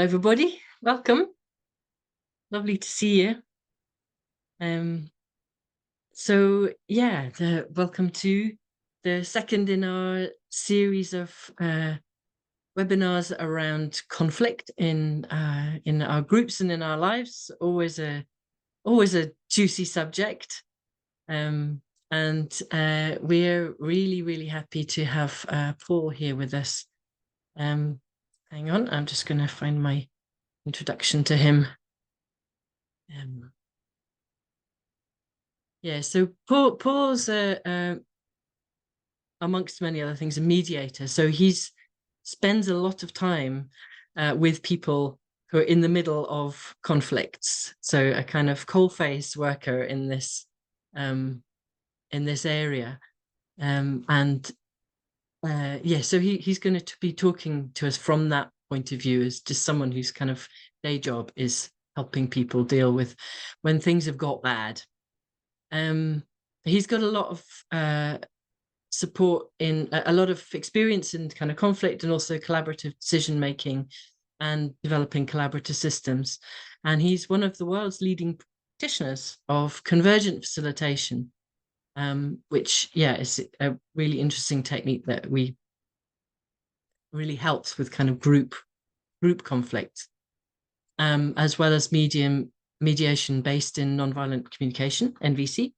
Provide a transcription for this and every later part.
everybody. Welcome. Lovely to see you. Um, welcome to the second in our series of webinars around conflict in our groups and in our lives. Always a juicy subject. And we're really happy to have Paul here with us. Hang on, I'm just going to find my introduction to him. So Paul's amongst many other things a mediator. So spends a lot of time with people who are in the middle of conflicts. So a kind of coalface worker in this area, so he's going to be talking to us from that point of view as just someone whose kind of day job is helping people deal with when things have got bad. He's got a lot of support in a lot of experience in kind of conflict and also collaborative decision making and developing collaborative systems. And he's one of the world's leading practitioners of convergent facilitation, which is a really interesting technique that really helps with kind of group conflict, as well as mediation based in nonviolent communication, NVC.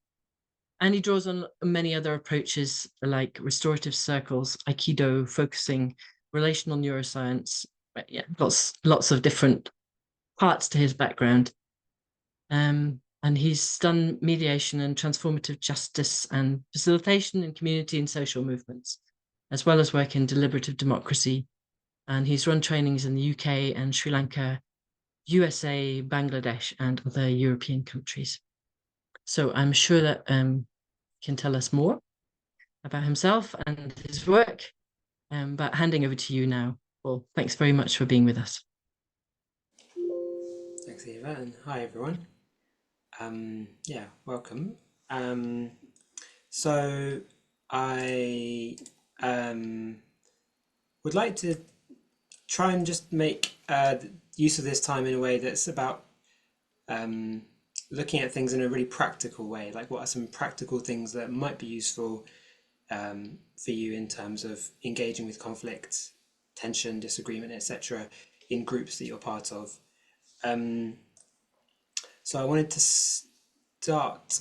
And he draws on many other approaches like restorative circles, Aikido, focusing, relational neuroscience. Lots of different parts to his background. And he's done mediation and transformative justice and facilitation in community and social movements, as well as work in deliberative democracy. And he's run trainings in the UK and Sri Lanka, USA, Bangladesh, and other European countries. So I'm sure that can tell us more about himself and his work. But handing over to you now, Paul. Thanks very much for being with us. Thanks, Eva, and hi everyone. Welcome. So I would like to try and just make use of this time in a way that's about looking at things in a really practical way. Like, what are some practical things that might be useful for you in terms of engaging with conflict, tension, disagreement, etc., in groups that you're part of. So I wanted to start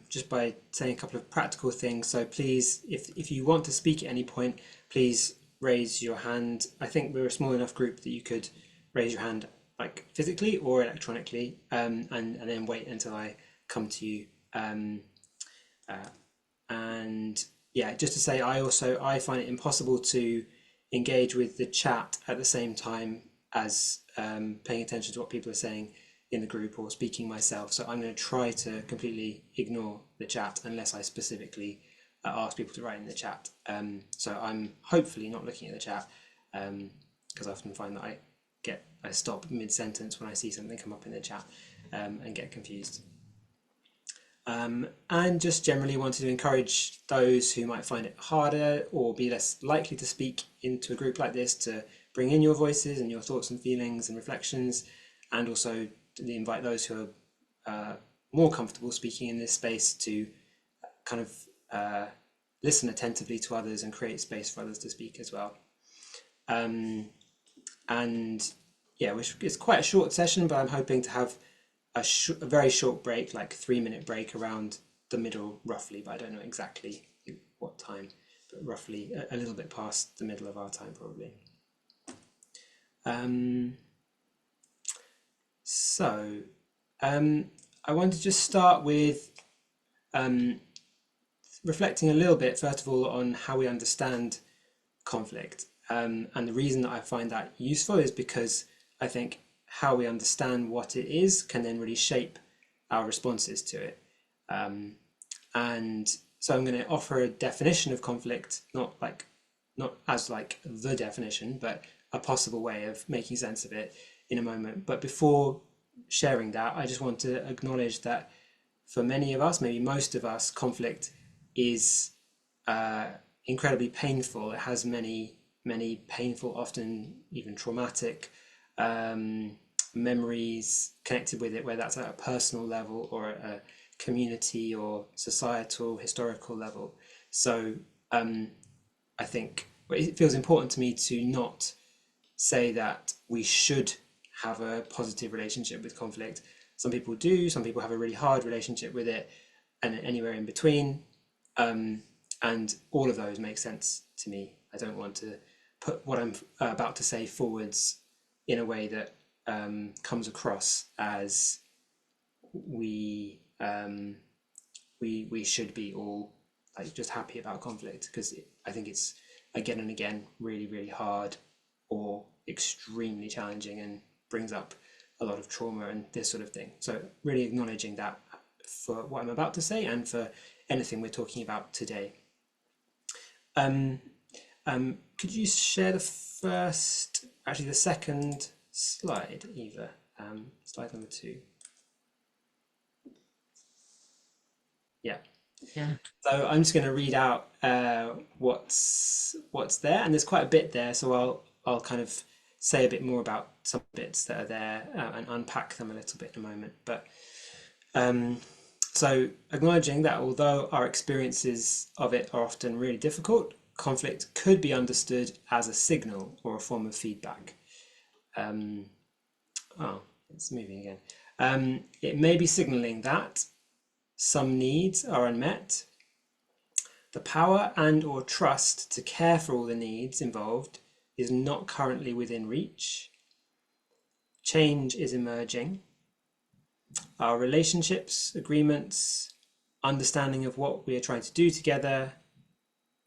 just by saying a couple of practical things. So please, if you want to speak at any point, please raise your hand. I think we're a small enough group that you could raise your hand like physically or electronically, and then wait until I come to you. And yeah, just to say, I find it impossible to engage with the chat at the same time as paying attention to what people are saying in the group or speaking myself. So I'm going to try to completely ignore the chat unless I specifically ask people to write in the chat. So I'm hopefully not looking at the chat, because I often find that I stop mid-sentence when I see something come up in the chat and get confused. And just generally wanted to encourage those who might find it harder or be less likely to speak into a group like this to bring in your voices and your thoughts and feelings and reflections, and also to invite those who are more comfortable speaking in this space to kind of listen attentively to others and create space for others to speak as well. And yeah, it's quite a short session, but I'm hoping to have a very short break, like 3-minute break around the middle roughly, but I don't know exactly what time, but roughly a little bit past the middle of our time probably. I want to just start with reflecting a little bit, first of all, on how we understand conflict. And the reason that I find that useful is because I think how we understand what it is can then really shape our responses to it. And so I'm going to offer a definition of conflict, not as like the definition, but a possible way of making sense of it in a moment. But before sharing that, I just want to acknowledge that for many of us, maybe most of us, conflict is incredibly painful. It has many painful, often even traumatic memories connected with it, whether that's at a personal level or at a community or societal, historical level. So I think it feels important to me to not say that we should have a positive relationship with conflict. Some people do, some people have a really hard relationship with it, and anywhere in between. And all of those make sense to me. I don't want to put what I'm about to say forwards in a way that comes across as we we should be all like just happy about conflict, because I think it's again and again really hard or extremely challenging and brings up a lot of trauma and this sort of thing. So really acknowledging that for what I'm about to say and for anything we're talking about today. Could you share the second slide, Eva? Slide number 2. Yeah. Yeah. So I'm just going to read out what's there, and there's quite a bit there. So I'll kind of say a bit more about some bits that are there and unpack them a little bit in a moment. But so acknowledging that although our experiences of it are often really difficult, conflict could be understood as a signal or a form of feedback. It's moving again. It may be signaling that some needs are unmet, the power and or trust to care for all the needs involved is not currently within reach, change is emerging, our relationships, agreements, understanding of what we are trying to do together,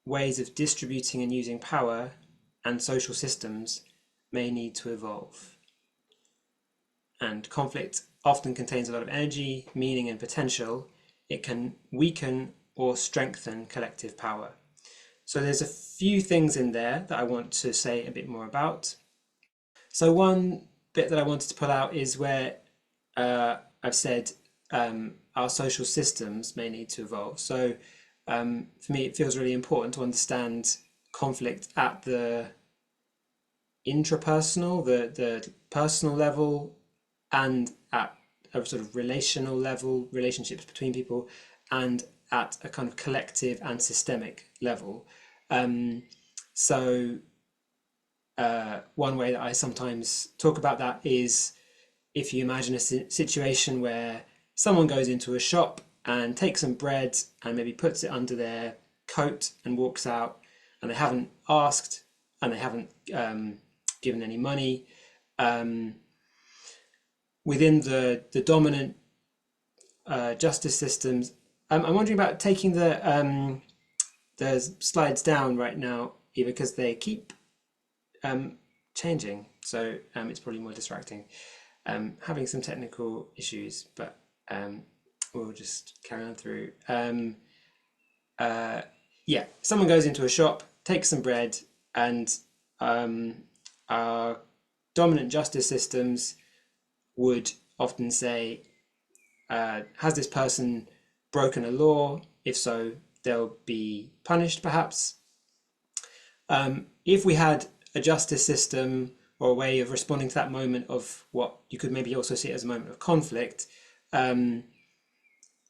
ways of distributing and using power, and social systems may need to evolve. And conflict often contains a lot of energy, meaning, and potential. It can weaken or strengthen collective power. So there's a few things in there that I want to say a bit more about. So one bit that I wanted to pull out is where I've said our social systems may need to evolve. So for me, it feels really important to understand conflict at the intrapersonal, the personal level, and at a sort of relational level, relationships between people, and at a kind of collective and systemic level. So one way that I sometimes talk about that is if you imagine a situation where someone goes into a shop and takes some bread and maybe puts it under their coat and walks out, and they haven't asked and they haven't given any money. Within the dominant justice systems, I'm wondering about taking the slides down right now, Eva, because they keep changing, so it's probably more distracting. Having some technical issues, but we'll just carry on through. Yeah, someone goes into a shop, takes some bread, and our dominant justice systems would often say, has this person broken a law? If so, they'll be punished perhaps. If we had a justice system or a way of responding to that moment of what you could maybe also see as a moment of conflict,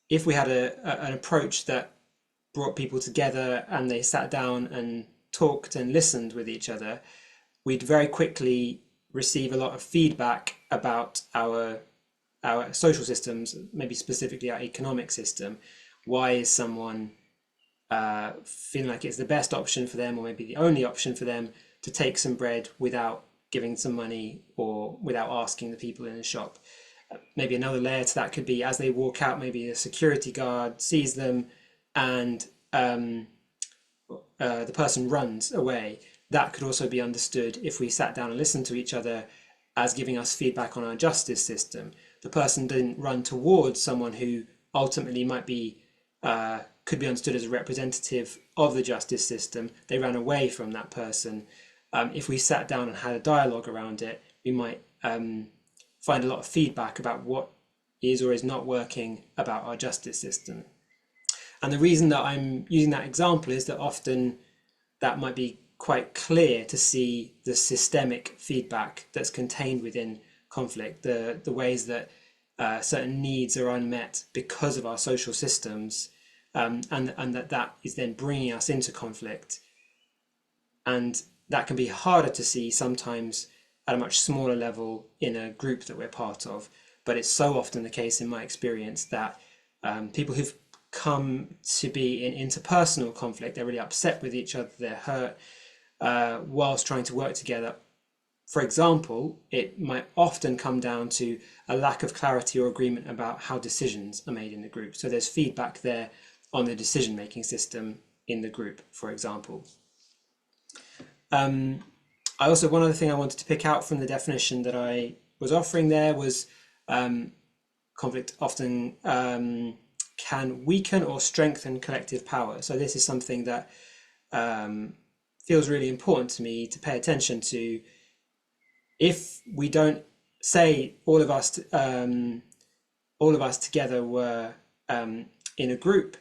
if we had an approach that brought people together and they sat down and talked and listened with each other, we'd very quickly receive a lot of feedback about our social systems, maybe specifically our economic system. Why is someone feeling like it's the best option for them, or maybe the only option for them, to take some bread without giving some money or without asking the people in the shop? Maybe another layer to that could be as they walk out, maybe a security guard sees them and the person runs away. That could also be understood if we sat down and listened to each other as giving us feedback on our justice system. The person didn't run towards someone who ultimately might be could be understood as a representative of the justice system. They ran away from that person. If we sat down and had a dialogue around it, we might find a lot of feedback about what is or is not working about our justice system. And the reason that I'm using that example is that often that might be quite clear to see the systemic feedback that's contained within conflict, the ways that certain needs are unmet because of our social systems, and that is then bringing us into conflict. And that can be harder to see sometimes at a much smaller level in a group that we're part of. But it's so often the case in my experience that people who've come to be in interpersonal conflict, they're really upset with each other, they're hurt, whilst trying to work together. For example, it might often come down to a lack of clarity or agreement about how decisions are made in the group. So there's feedback there on the decision-making system in the group, for example. I also, one other thing I wanted to pick out from the definition that I was offering there was conflict often can weaken or strengthen collective power. So this is something that feels really important to me to pay attention to. If we don't say all of us together were in a group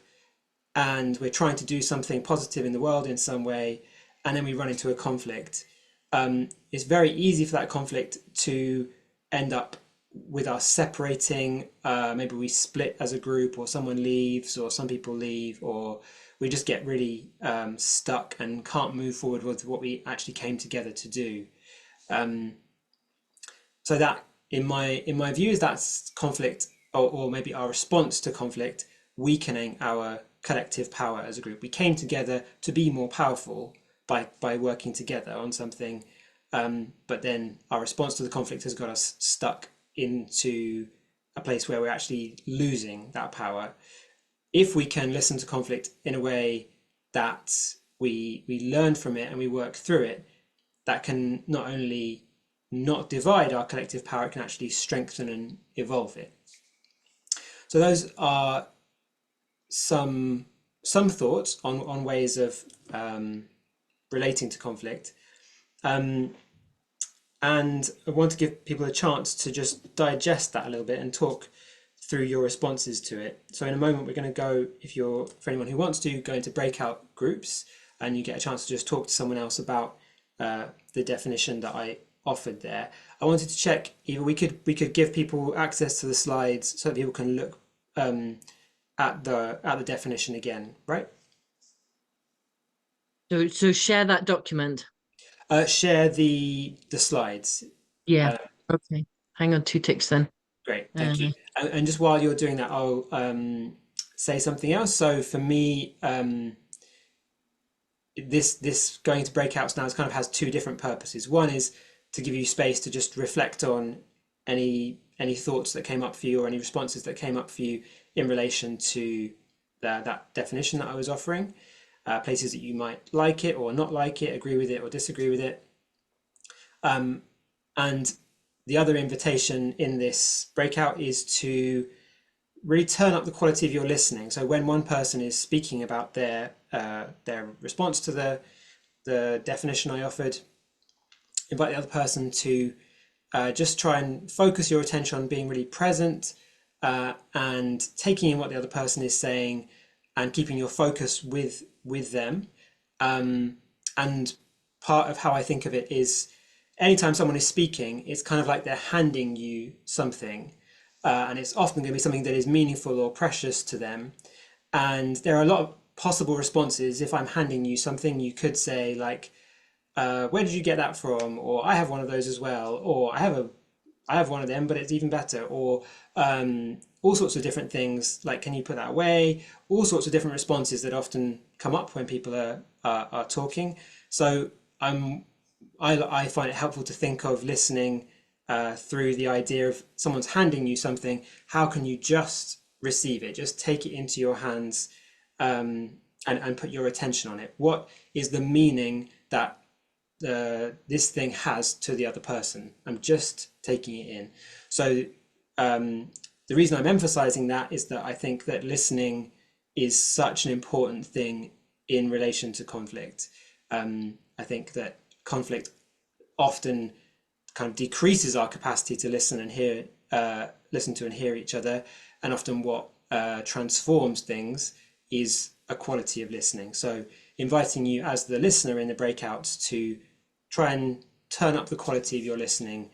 and we're trying to do something positive in the world in some way, and then we run into a conflict, it's very easy for that conflict to end up with us separating. Maybe we split as a group, or someone leaves, or some people leave, or we just get really stuck and can't move forward with what we actually came together to do. So that, in my view, is that's conflict, or maybe our response to conflict, weakening our collective power as a group. We came together to be more powerful by working together on something, but then our response to the conflict has got us stuck into a place where we're actually losing that power. If we can listen to conflict in a way that we learn from it and we work through it, that can not only not divide our collective power, it can actually strengthen and evolve it. So those are some thoughts on ways of relating to conflict. And I want to give people a chance to just digest that a little bit and talk through your responses to it. So in a moment, we're going to go, for anyone who wants to, go into breakout groups, and you get a chance to just talk to someone else about the definition that I offered there. I wanted to check either we could give people access to the slides so that people can look at the definition again, right? So share that document. Share the slides. Yeah. Okay. Hang on 2 ticks then. Great, thank you. And just while you're doing that, I'll say something else. So for me, this going to breakouts now kind of has two different purposes. One is to give you space to just reflect on any thoughts that came up for you, or any responses that came up for you in relation to that definition that I was offering. Places that you might like it or not like it, agree with it or disagree with it. And the other invitation in this breakout is to really turn up the quality of your listening. So when one person is speaking about their response to the definition I offered, invite the other person to just try and focus your attention on being really present and taking in what the other person is saying and keeping your focus with them. And part of how I think of it is, anytime someone is speaking, it's kind of like they're handing you something, and it's often going to be something that is meaningful or precious to them. And there are a lot of possible responses. If I'm handing you something, you could say like, where did you get that from? Or I have one of those as well. Or I have one of them, but it's even better. Or all sorts of different things, like, can you put that away? All sorts of different responses that often come up when people are talking. So I find it helpful to think of listening through the idea of someone's handing you something. How can you just receive it? Just take it into your hands and put your attention on it. What is the meaning that this thing has to the other person? I'm just taking it in. So the reason I'm emphasizing that is that I think that listening is such an important thing in relation to conflict. I think that conflict often kind of decreases our capacity to listen and hear, listen to and hear each other, and often what transforms things is a quality of listening. So inviting you as the listener in the breakouts to try and turn up the quality of your listening,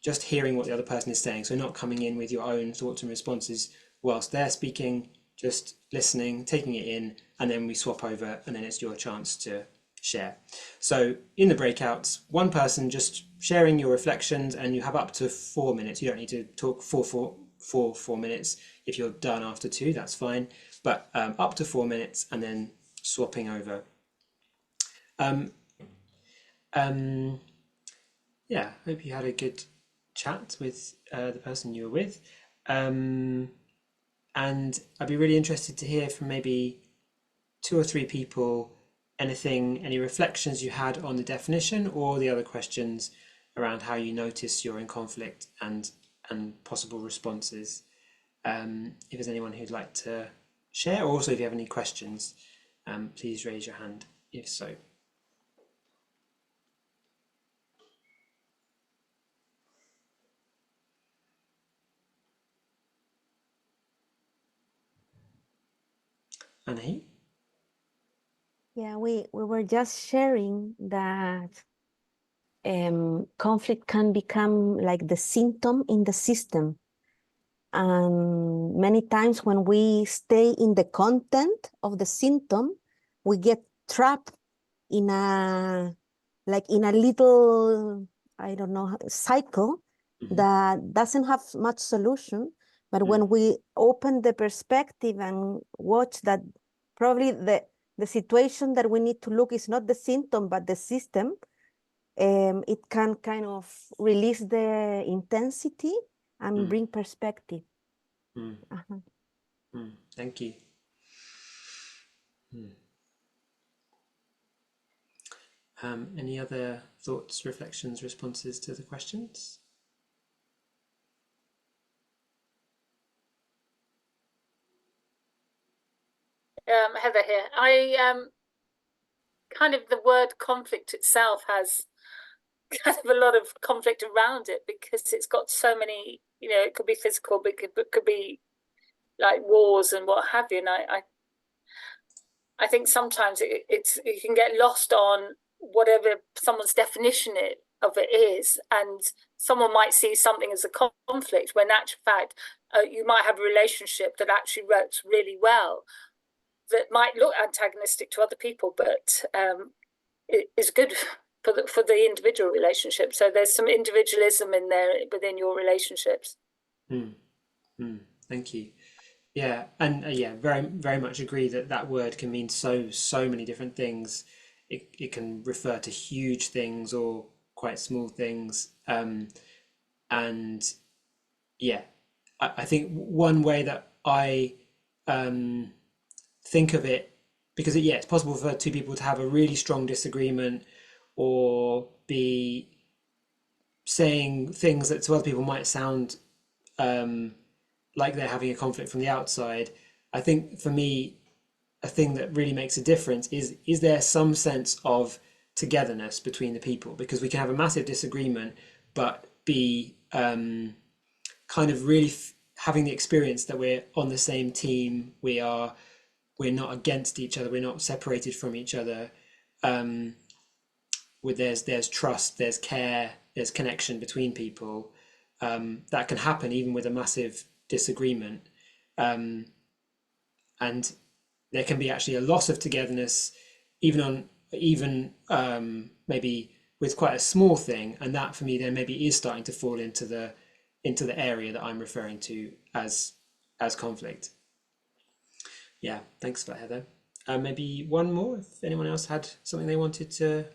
just hearing what the other person is saying. So not coming in with your own thoughts and responses whilst they're speaking, just listening, taking it in, and then we swap over, and then it's your chance to share. So in the breakouts, one person just sharing your reflections, and you have up to 4 minutes. You don't need to talk for 4 minutes. If you're done after 2, that's fine, but up to 4 minutes, and then swapping over. Yeah, hope you had a good chat with the person you were with. And I'd be really interested to hear from maybe 2 or 3 people, any reflections you had on the definition or the other questions around how you notice you're in conflict and possible responses. If there's anyone who'd like to share, or also if you have any questions, please raise your hand if so. Anahi? Yeah, we were just sharing that conflict can become like the symptom in the system. And many times when we stay in the content of the symptom, we get trapped in a little, I don't know, cycle that doesn't have much solution. But when we open the perspective and watch that, probably the situation that we need to look is not the symptom, but the system, it can kind of release the intensity and bring perspective. Thank you. Any other thoughts, reflections, responses to the questions? Heather here. I kind of, the word conflict itself has kind of a lot of conflict around it, because it's got so many, it could be physical, but it could be like wars and what have you. And I think sometimes you can get lost on whatever someone's definition of it is, and someone might see something as a conflict when in actual fact you might have a relationship that actually works really well, that might look antagonistic to other people, but it is good for the individual relationship. So there's some individualism in there within your relationships. Thank you. Yeah, and very, very much agree that word can mean so many different things. It can refer to huge things or quite small things. And yeah, I think one way that I think of it, because it's possible for 2 people to have a really strong disagreement or be saying things that to other people might sound like they're having a conflict from the outside. I think for me, a thing that really makes a difference is there some sense of togetherness between the people, because we can have a massive disagreement but be kind of really having the experience that we're on the same team, we're not against each other, we're not separated from each other. With there's trust, there's care, there's connection between people. That can happen even with a massive disagreement, and there can be actually a loss of togetherness even maybe with quite a small thing, and that for me then maybe is starting to fall into the area that I'm referring to as conflict. Yeah, thanks for that, Heather. Maybe one more, if anyone else had something they wanted to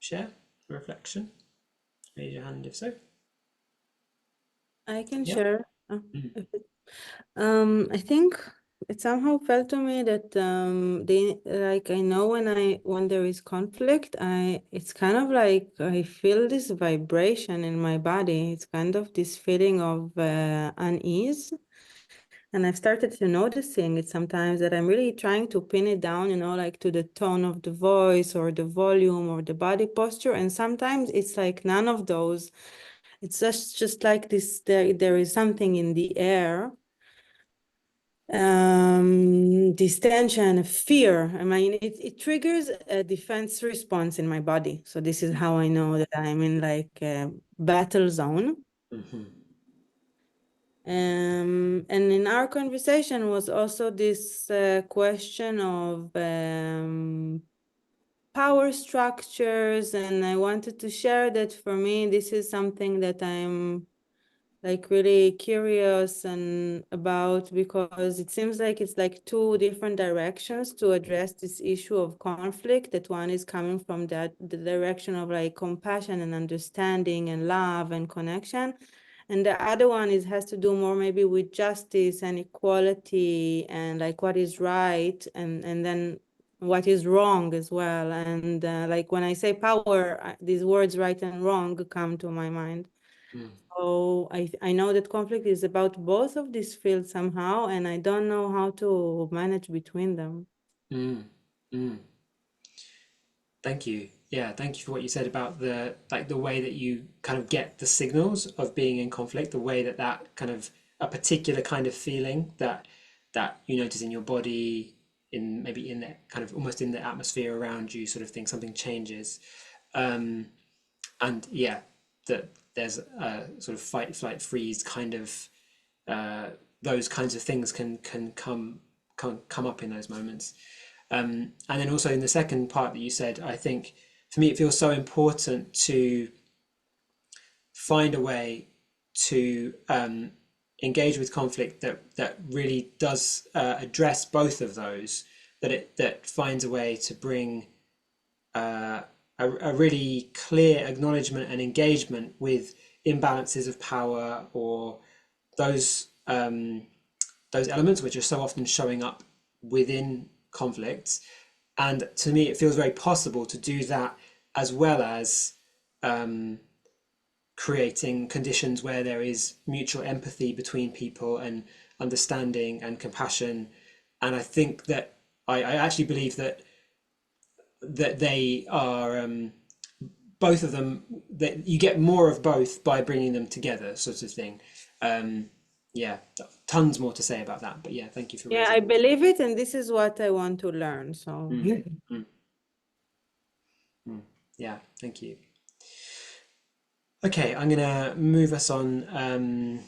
share, a reflection, raise your hand if so. I can Yeah. share. I think it somehow felt to me that I know when there is conflict, it's kind of like I feel this vibration in my body. It's kind of this feeling of unease. And I've started to noticing it sometimes that I'm really trying to pin it down, like to the tone of the voice or the volume or the body posture. And sometimes it's like none of those. It's just like this, there is something in the air. distension, fear. I mean, it triggers a defense response in my body. So this is how I know that I'm in like a battle zone. Mm-hmm. And in our conversation was also this question of power structures, and I wanted to share that for me, this is something that I'm like really curious and about, because it seems like it's like two different directions to address this issue of conflict. That one is coming from the direction of like compassion and understanding and love and connection, and the other one has to do more maybe with justice and equality and like what is right and then what is wrong as well. And like when I say power, these words right and wrong come to my mind. So I know that conflict is about both of these fields somehow, and I don't know how to manage between them. Thank you. Yeah, thank you for what you said about the way that you kind of get the signals of being in conflict, the way that kind of a particular kind of feeling that you notice in your body, in maybe in the kind of almost in the atmosphere around you, sort of thing, something changes. And yeah, that there's a sort of fight, flight, freeze kind of those kinds of things can come up in those moments. And then also in the second part that you said, I think for me it feels so important to find a way to engage with conflict that really does address both of those, that finds a way to bring a really clear acknowledgement and engagement with imbalances of power, or those elements which are so often showing up within conflicts. And to me it feels very possible to do that, as well as creating conditions where there is mutual empathy between people and understanding and compassion. And I think that I actually believe that they are both of them, that you get more of both by bringing them together, sort of thing. Yeah, tons more to say about that, but yeah, thank you for Yeah, raising I it. believe it, and this is what I want to learn. So Yeah, thank you. Okay, I'm gonna move us on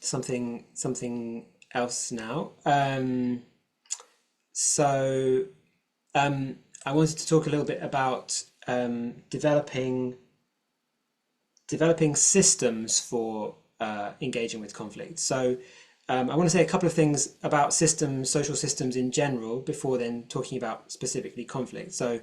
something else now. So I wanted to talk a little bit about developing systems for engaging with conflict. So I want to say a couple of things about systems, social systems in general, before then talking about specifically conflict. So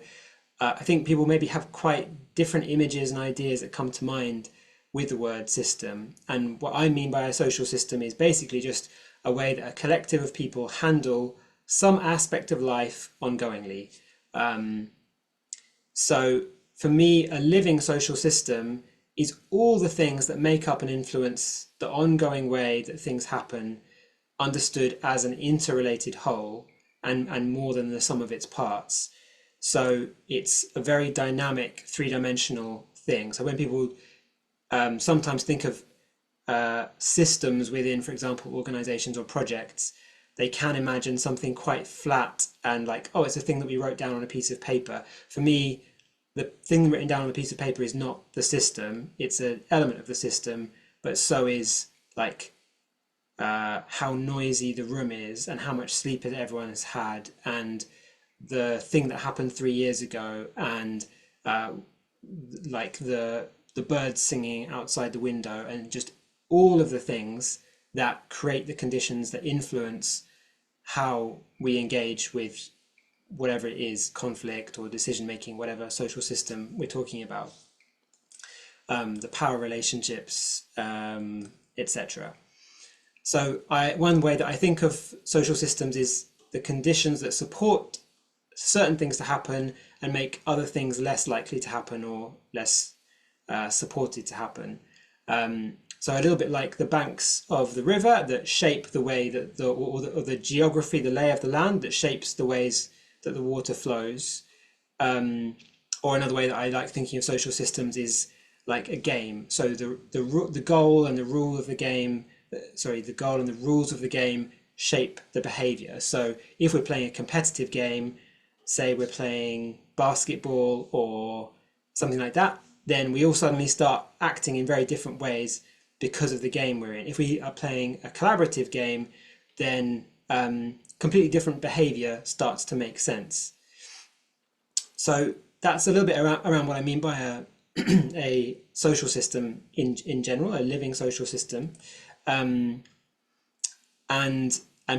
I think people maybe have quite different images and ideas that come to mind with the word system. And what I mean by a social system is basically just a way that a collective of people handle some aspect of life ongoingly. So for me, a living social system is all the things that make up and influence the ongoing way that things happen, understood as an interrelated whole and more than the sum of its parts. So it's a very dynamic, three-dimensional thing. So when people sometimes think of systems within, for example, organizations or projects, they can imagine something quite flat and like, oh, it's a thing that we wrote down on a piece of paper. For me, the thing written down on a piece of paper is not the system. It's an element of the system, but so is like how noisy the room is and how much sleep everyone has had, and the thing that happened 3 years ago, and like the birds singing outside the window, and just all of the things that create the conditions that influence how we engage with whatever it is, conflict or decision making, whatever social system we're talking about, the power relationships, etc. So one way that I think of social systems is the conditions that support certain things to happen and make other things less likely to happen or less supported to happen. So a little bit like the banks of the river that shape the way that the geography, the lay of the land that shapes the ways that the water flows. Or another way that I like thinking of social systems is like a game. So the goal and the rule of the game, the goal and the rules of the game shape the behavior. So if we're playing a competitive game, say we're playing basketball or something like that, then we all suddenly start acting in very different ways because of the game we're in. If we are playing a collaborative game, then completely different behavior starts to make sense. So that's a little bit around what I mean by a social system in general, a living social system. And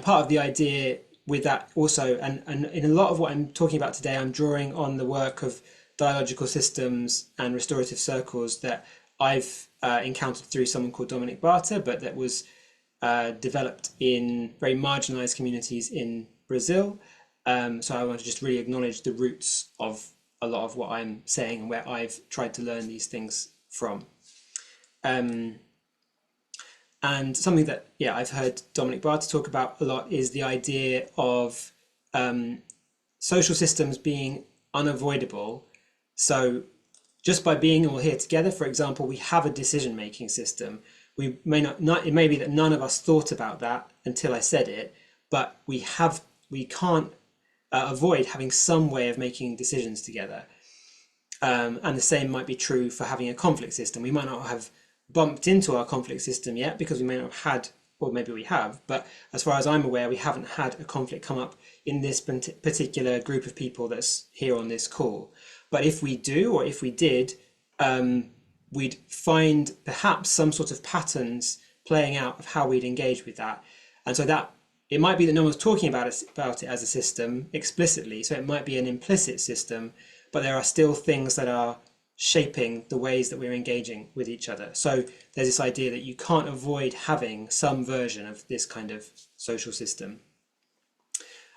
part of the idea with that also, and in a lot of what I'm talking about today, I'm drawing on the work of dialogical systems and restorative circles that I've encountered through someone called Dominic Barter, but that was developed in very marginalized communities in Brazil. So I want to just really acknowledge the roots of a lot of what I'm saying and where I've tried to learn these things from. And something that, I've heard Dominic Barter talk about a lot is the idea of social systems being unavoidable. So just by being all here together, for example, we have a decision-making system. We may not, it may be that none of us thought about that until I said it, but we can't avoid having some way of making decisions together. And the same might be true for having a conflict system. We might not have bumped into our conflict system yet because we may not have had, or maybe we have, but as far as I'm aware, we haven't had a conflict come up in this particular group of people that's here on this call. But if we do, or if we did, we'd find perhaps some sort of patterns playing out of how we'd engage with that. And so that it might be that no one's talking about it as a system explicitly, so it might be an implicit system, but there are still things that are shaping the ways that we're engaging with each other. So there's this idea that you can't avoid having some version of this kind of social system.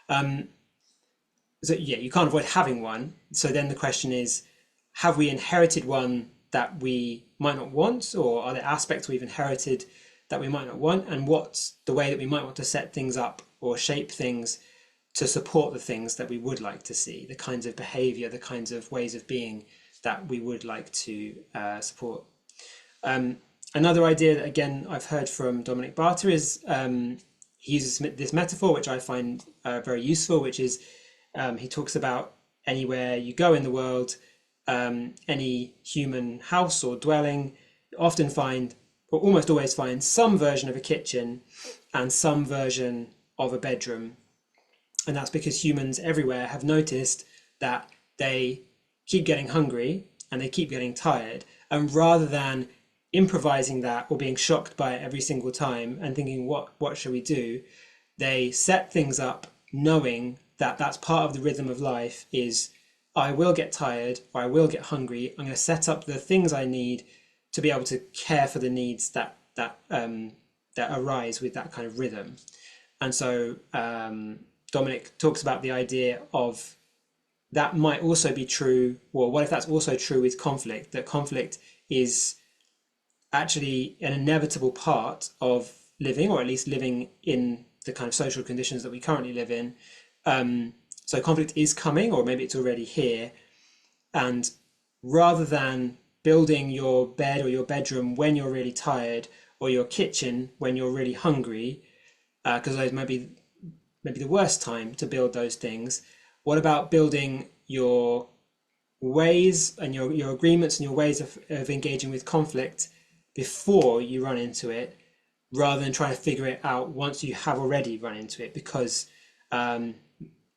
So you can't avoid having one. So then the question is, have we inherited one that we might not want, or are there aspects we've inherited that we might not want? And what's the way that we might want to set things up or shape things to support the things that we would like to see, the kinds of behavior, the kinds of ways of being that we would like to support. Another idea that, again, I've heard from Dominic Barter is he uses this metaphor, which I find very useful, which is he talks about anywhere you go in the world, any human house or dwelling, you often find, or almost always find, some version of a kitchen and some version of a bedroom. And that's because humans everywhere have noticed that they keep getting hungry and they keep getting tired. And rather than improvising that or being shocked by it every single time and thinking, what should we do? They set things up knowing that that's part of the rhythm of life is, I will get tired or I will get hungry. I'm going to set up the things I need to be able to care for the needs that arise with that kind of rhythm. And so Dominic talks about the idea of that might also be true. Well, what if that's also true with conflict? That conflict is actually an inevitable part of living, or at least living in the kind of social conditions that we currently live in. So conflict is coming, or maybe it's already here. And rather than building your bed or your bedroom when you're really tired, or your kitchen when you're really hungry, because those might be the worst time to build those things, what about building your ways and your agreements and your ways of engaging with conflict before you run into it, rather than trying to figure it out once you have already run into it? Because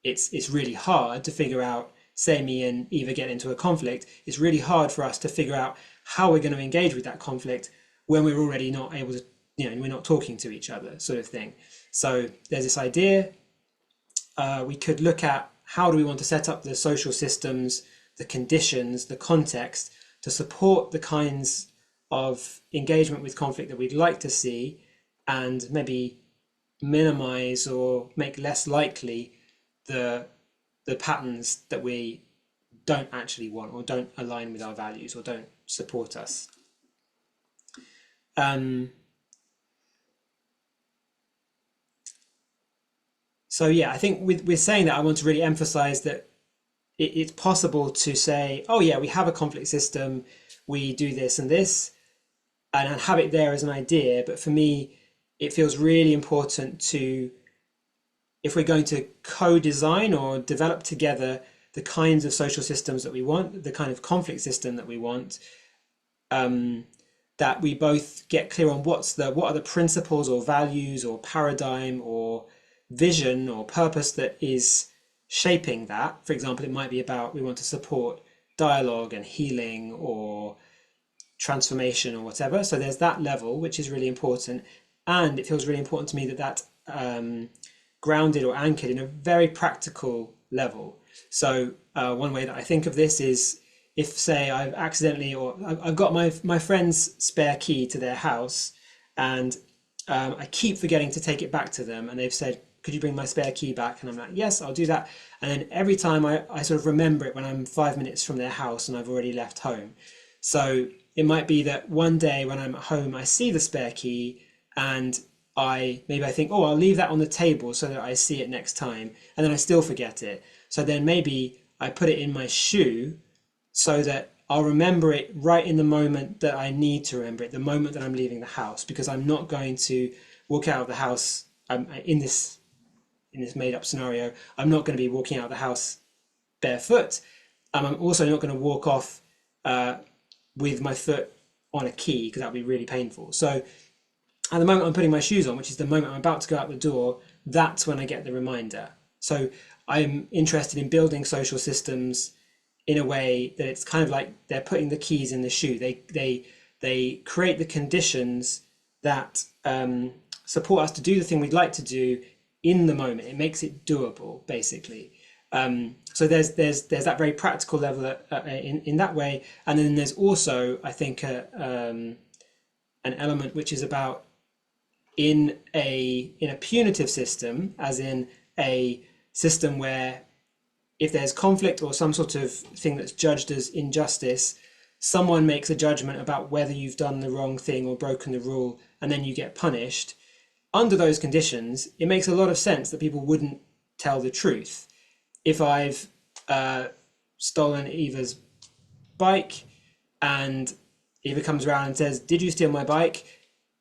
it's really hard to figure out, say me and Eva get into a conflict, it's really hard for us to figure out how we're going to engage with that conflict when we're already not able to, we're not talking to each other, sort of thing. So there's this idea, we could look at how do we want to set up the social systems, the conditions, the context to support the kinds of engagement with conflict that we'd like to see, and maybe minimize or make less likely the patterns that we don't actually want, or don't align with our values, or don't support us. So I think with saying that, I want to really emphasize that it's possible to say, oh yeah, we have a conflict system, we do this and this, and have it there as an idea. But for me, it feels really important to if we're going to co-design or develop together the kinds of social systems that we want, the kind of conflict system that we want, that we both get clear on what are the principles or values or paradigm or vision or purpose that is shaping that. For example, it might be about we want to support dialogue and healing or transformation or whatever. So there's that level, which is really important. And it feels really important to me that grounded or anchored in a very practical level. So one way that I think of this is if, say, I've accidentally, or I've got my friend's spare key to their house, and I keep forgetting to take it back to them, and they've said, could you bring my spare key back? And I'm like, yes, I'll do that. And then every time I sort of remember it when I'm 5 minutes from their house and I've already left home. So it might be that one day when I'm at home, I see the spare key, and maybe I think, oh, I'll leave that on the table so that I see it next time, and then I still forget it. So then maybe I put it in my shoe so that I'll remember it right in the moment that I need to remember it, the moment that I'm leaving the house, because I'm not going to walk out of the house in this made up scenario. I'm not going to be walking out of the house barefoot. I'm also not going to walk off with my foot on a key, because that would be really painful. So at the moment I'm putting my shoes on, which is the moment I'm about to go out the door, that's when I get the reminder. So I'm interested in building social systems in a way that it's kind of like they're putting the keys in the shoe. They create the conditions that support us to do the thing we'd like to do in the moment. It makes it doable, basically. So there's that very practical level in that way, and then there's also, I think, an element which is about in a punitive system, as in a system where if there's conflict or some sort of thing that's judged as injustice, someone makes a judgment about whether you've done the wrong thing or broken the rule, and then you get punished. Under those conditions, it makes a lot of sense that people wouldn't tell the truth. If I've stolen Eva's bike and Eva comes around and says, did you steal my bike?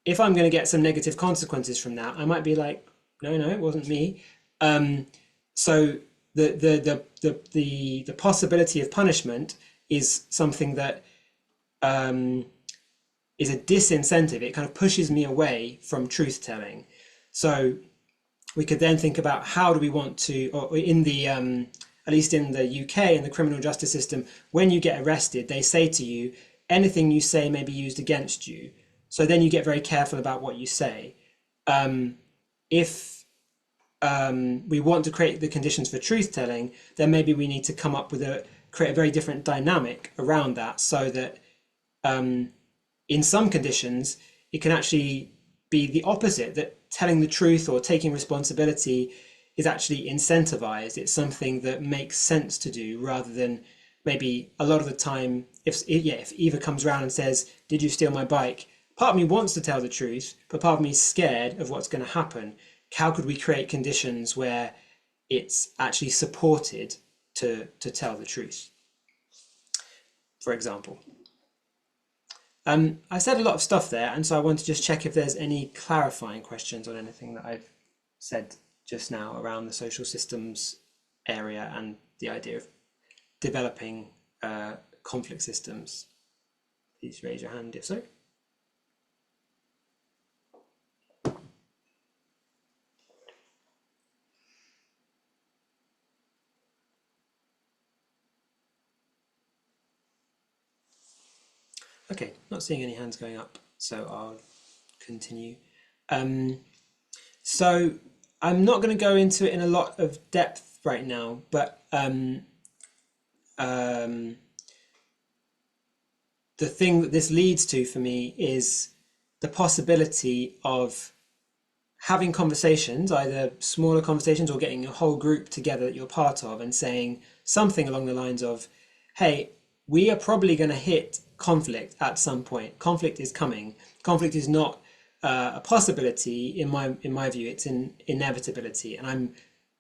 If I'm going to get some negative consequences from that, I might be like, no, it wasn't me. So the possibility of punishment is something that is a disincentive. It kind of pushes me away from truth telling. So we could then think about how do we want to, or in the at least in the UK, in the criminal justice system, when you get arrested, they say to you, anything you say may be used against you. So then you get very careful about what you say. If we want to create the conditions for truth telling, then maybe we need to come up with create a very different dynamic around that, so that in some conditions, it can actually be the opposite, that telling the truth or taking responsibility is actually incentivized. It's something that makes sense to do, rather than maybe a lot of the time, if Eva comes around and says, did you steal my bike? Part of me wants to tell the truth, but part of me is scared of what's going to happen. How could we create conditions where it's actually supported to tell the truth, for example? I said a lot of stuff there, and so I want to just check if there's any clarifying questions on anything that I've said just now around the social systems area and the idea of developing conflict systems. Please raise your hand if so. Okay, not seeing any hands going up, so I'll continue. So I'm not going to go into it in a lot of depth right now, but the thing that this leads to for me is the possibility of having conversations, either smaller conversations or getting a whole group together that you're part of, and saying something along the lines of, hey, we are probably going to hit conflict at some point. Conflict is coming. Conflict is not a possibility in my view. It's an inevitability, and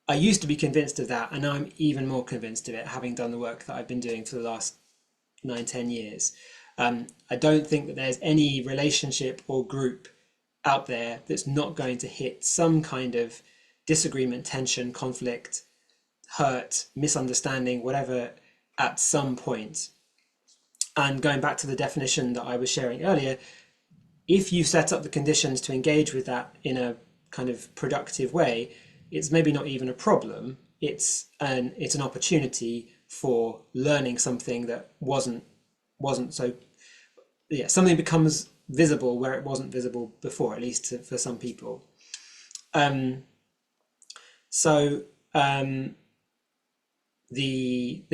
I used to be convinced of that, and now I'm even more convinced of it, having done the work that I've been doing for the last 9-10 years. I don't think that there's any relationship or group out there that's not going to hit some kind of disagreement, tension, conflict, hurt, misunderstanding, whatever, at some point. And going back to the definition that I was sharing earlier, if you set up the conditions to engage with that in a kind of productive way, it's maybe not even a problem. It's an opportunity for learning something that wasn't so, yeah, something becomes visible where it wasn't visible before, at least for some people. The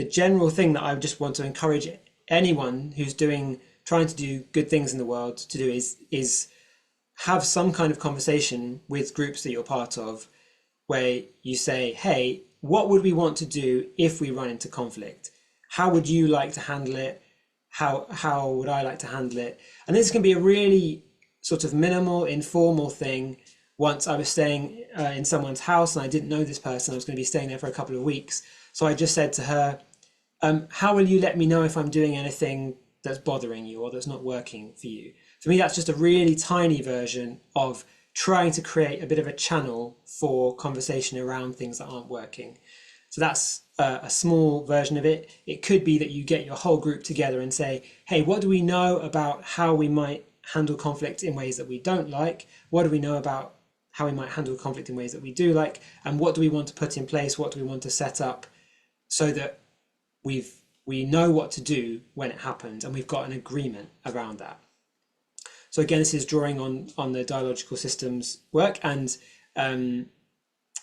general thing that I just want to encourage anyone who's trying to do good things in the world to do is have some kind of conversation with groups that you're part of, where you say, hey, what would we want to do if we run into conflict? How would you like to handle it? How would I like to handle it? And this can be a really sort of minimal, informal thing. Once I was staying in someone's house and I didn't know this person. I was going to be staying there for a couple of weeks. So I just said to her, how will you let me know if I'm doing anything that's bothering you or that's not working for you? For me, that's just a really tiny version of trying to create a bit of a channel for conversation around things that aren't working. So that's a small version of it. It could be that you get your whole group together and say, hey, what do we know about how we might handle conflict in ways that we don't like? What do we know about how we might handle conflict in ways that we do like? And what do we want to put in place? What do we want to set up so that we know what to do when it happens and we've got an agreement around that? So again, this is drawing on the dialogical systems work, and there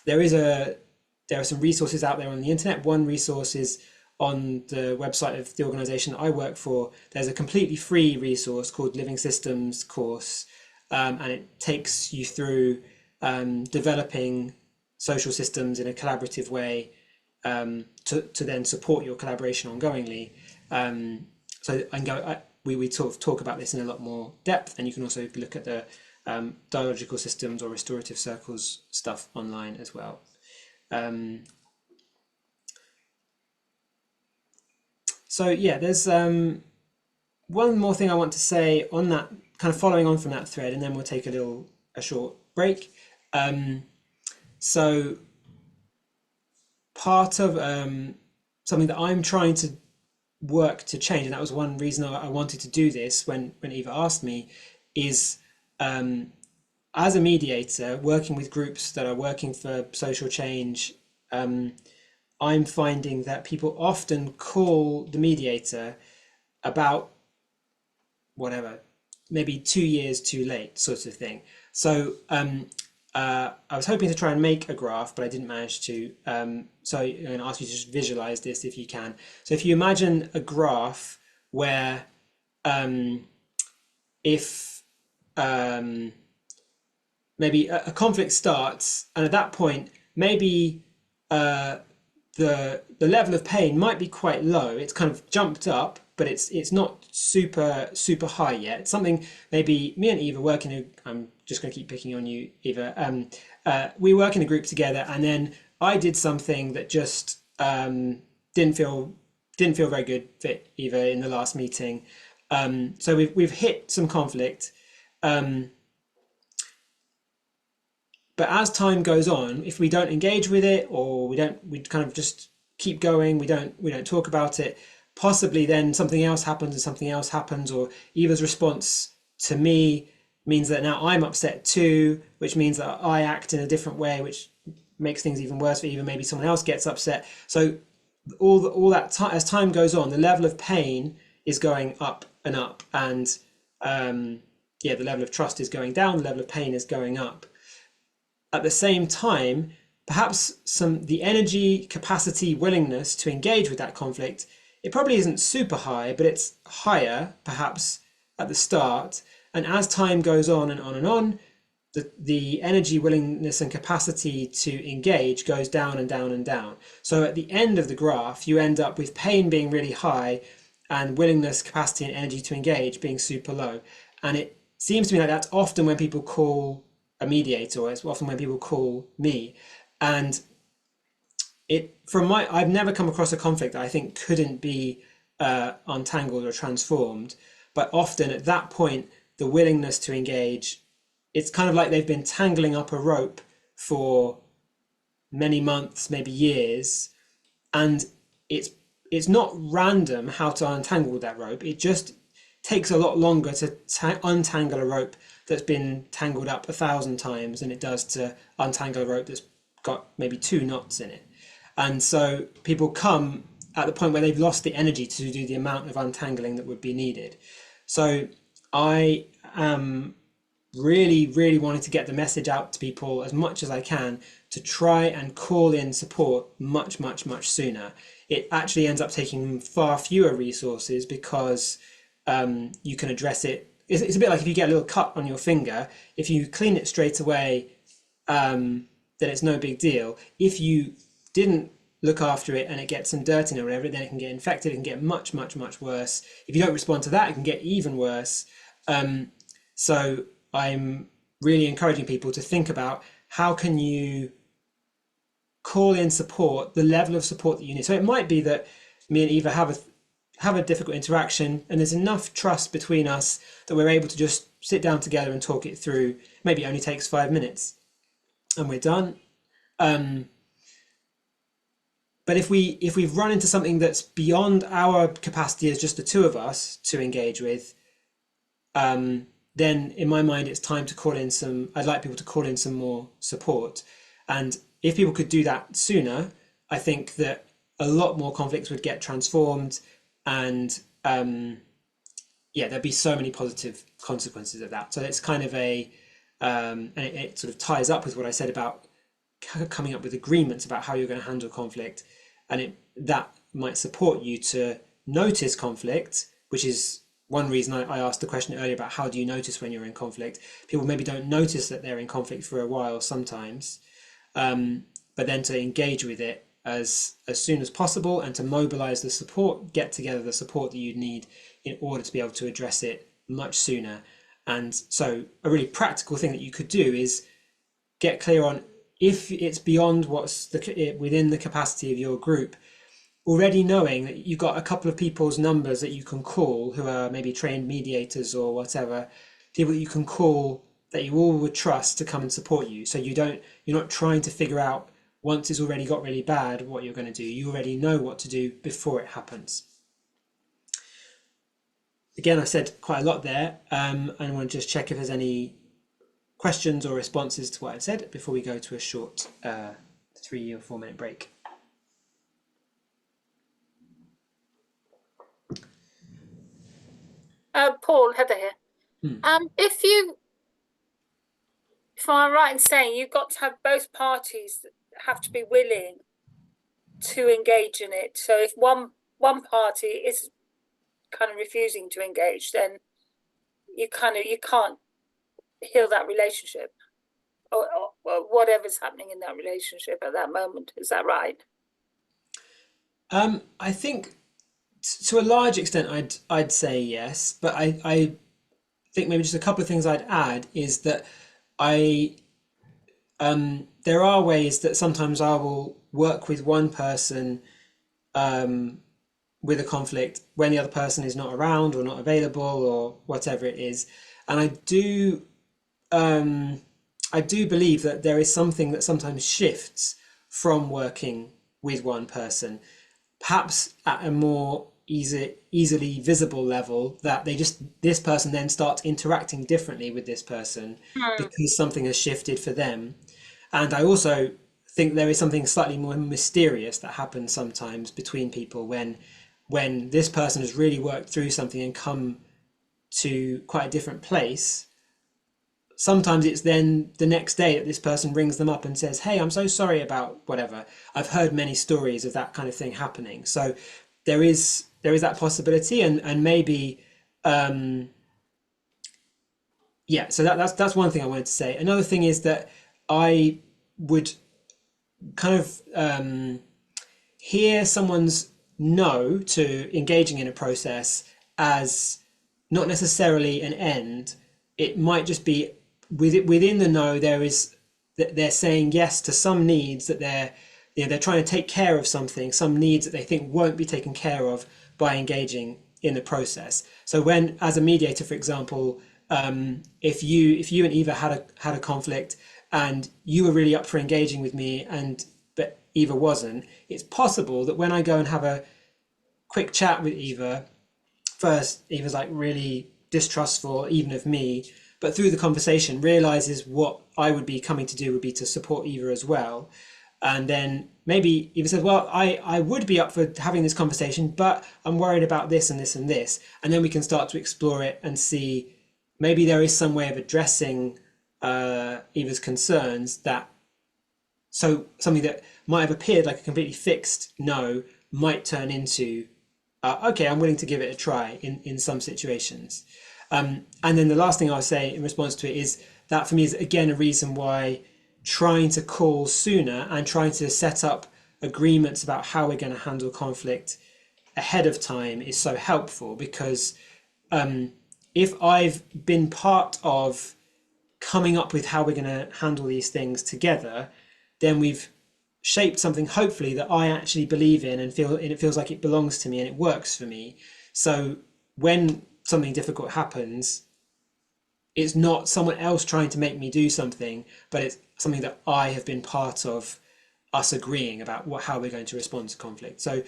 are some resources out there on the internet. One resource is on the website of the organization that I work for. There's a completely free resource called Living Systems course, and it takes you through developing social systems in a collaborative way to then support your collaboration ongoingly. So I can go. We sort of talk about this in a lot more depth, and you can also look at the dialogical systems or restorative circles stuff online as well. So yeah, there's one more thing I want to say on that, kind of following on from that thread, and then we'll take a short break. So part of something that I'm trying to work to change, and that was one reason I wanted to do this when Eva asked me, is as a mediator working with groups that are working for social change, I'm finding that people often call the mediator about whatever, maybe 2 years too late, sort of thing. So I was hoping to try and make a graph, but I didn't manage to. So I'm going to ask you to just visualize this if you can. So if you imagine a graph where if maybe a conflict starts, and at that point, maybe the level of pain might be quite low. It's kind of jumped up, but it's not super high yet. It's something maybe me and Eva work in. I'm just going to keep picking on you, Eva. We work in a group together, and then I did something that just didn't feel very good for Eva in the last meeting. So we've hit some conflict. But as time goes on, if we don't engage with it, or we kind of just keep going, we don't talk about it, possibly then something else happens and something else happens, or Eva's response to me means that now I'm upset too, which means that I act in a different way, which makes things even worse for Eva. Maybe someone else gets upset. So all that time, as time goes on, the level of pain is going up and up, and the level of trust is going down, the level of pain is going up. At the same time, perhaps the energy, capacity, willingness to engage with that conflict, it probably isn't super high, but it's higher perhaps at the start. And as time goes on and on and on, the energy, willingness and capacity to engage goes down and down and down. So at the end of the graph, you end up with pain being really high and willingness, capacity and energy to engage being super low. And it seems to me like that's often when people call a mediator, or it's often when people call me. And I've never come across a conflict that I think couldn't be untangled or transformed, but often at that point, the willingness to engage, it's kind of like they've been tangling up a rope for many months, maybe years, and it's not random how to untangle that rope. It just takes a lot longer to untangle a rope that's been tangled up 1,000 times than it does to untangle a rope that's got maybe 2 knots in it. And so people come at the point where they've lost the energy to do the amount of untangling that would be needed. So I am really wanting to get the message out to people as much as I can to try and call in support much sooner. It actually ends up taking far fewer resources because you can address it. It's a bit like if you get a little cut on your finger, if you clean it straight away, then it's no big deal. If you didn't look after it and it gets some dirt in it or whatever, then it can get infected. It can get much worse. If you don't respond to that, it can get even worse. So I'm really encouraging people to think about how can you call in support, the level of support that you need. So it might be that me and Eva have a difficult interaction and there's enough trust between us that we're able to just sit down together and talk it through. Maybe it only takes 5 minutes and we're done. But if we've run into something that's beyond our capacity as just the two of us to engage with, then in my mind it's time to call in I'd like people to call in some more support. And if people could do that sooner, I think that a lot more conflicts would get transformed, and there'd be so many positive consequences of that. So it's kind of and it sort of ties up with what I said about coming up with agreements about how you're going to handle conflict, and that might support you to notice conflict, which is one reason I asked the question earlier about how do you notice when you're in conflict. People maybe don't notice that they're in conflict for a while sometimes, but then to engage with it as soon as possible and to mobilize the support, get together the support that you need in order to be able to address it much sooner. And so a really practical thing that you could do is get clear on, if it's beyond what's within the capacity of your group, already knowing that you've got a couple of people's numbers that you can call who are maybe trained mediators or whatever, people that you can call that you all would trust to come and support you. So you're not trying to figure out once it's already got really bad what you're going to do. You already know what to do before it happens. Again, I said quite a lot there, and I want to just check if there's any questions or responses to what I've said before we go to a short 3 or 4 minute break. Paul, Heather here. If I'm right in saying you've got to have both parties that have to be willing to engage in it. So if one party is kind of refusing to engage, then you can't heal that relationship or whatever's happening in that relationship at that moment. Is that right? I think to a large extent I'd say yes, but I think maybe just a couple of things I'd add is that there are ways that sometimes I will work with one person with a conflict when the other person is not around or not available or whatever it is. And I do believe that there is something that sometimes shifts from working with one person, perhaps at a more easily visible level, that this person then starts interacting differently with this person because something has shifted for them. And I also think there is something slightly more mysterious that happens sometimes between people when this person has really worked through something and come to quite a different place. Sometimes it's then the next day that this person rings them up and says, hey, I'm so sorry about whatever. I've heard many stories of that kind of thing happening. So there is that possibility, and maybe so that's one thing I wanted to say. Another thing is that I would kind of hear someone's no to engaging in a process as not necessarily an end. It might just be within the no, they're saying yes to some needs that they're trying to take care of some needs that they think won't be taken care of by engaging in the process. So when, as a mediator, for example, if you and Eva had a conflict and you were really up for engaging with me and Eva wasn't, it's possible that when I go and have a quick chat with Eva, first Eva's like really distrustful even of me, but through the conversation realizes what I would be coming to do would be to support Eva as well. And then maybe Eva says, well, I would be up for having this conversation, but I'm worried about this and this and this. And then we can start to explore it and see maybe there is some way of addressing Eva's concerns, that so something that might have appeared like a completely fixed no might turn into, okay, I'm willing to give it a try in some situations. And then the last thing I'll say in response to it is that for me is again a reason why trying to call sooner and trying to set up agreements about how we're going to handle conflict ahead of time is so helpful, because if I've been part of coming up with how we're going to handle these things together, then we've shaped something hopefully that I actually believe in and it feels like it belongs to me and it works for me. So when something difficult happens, it's not someone else trying to make me do something, but it's something that I have been part of, us agreeing about how we're going to respond to conflict. So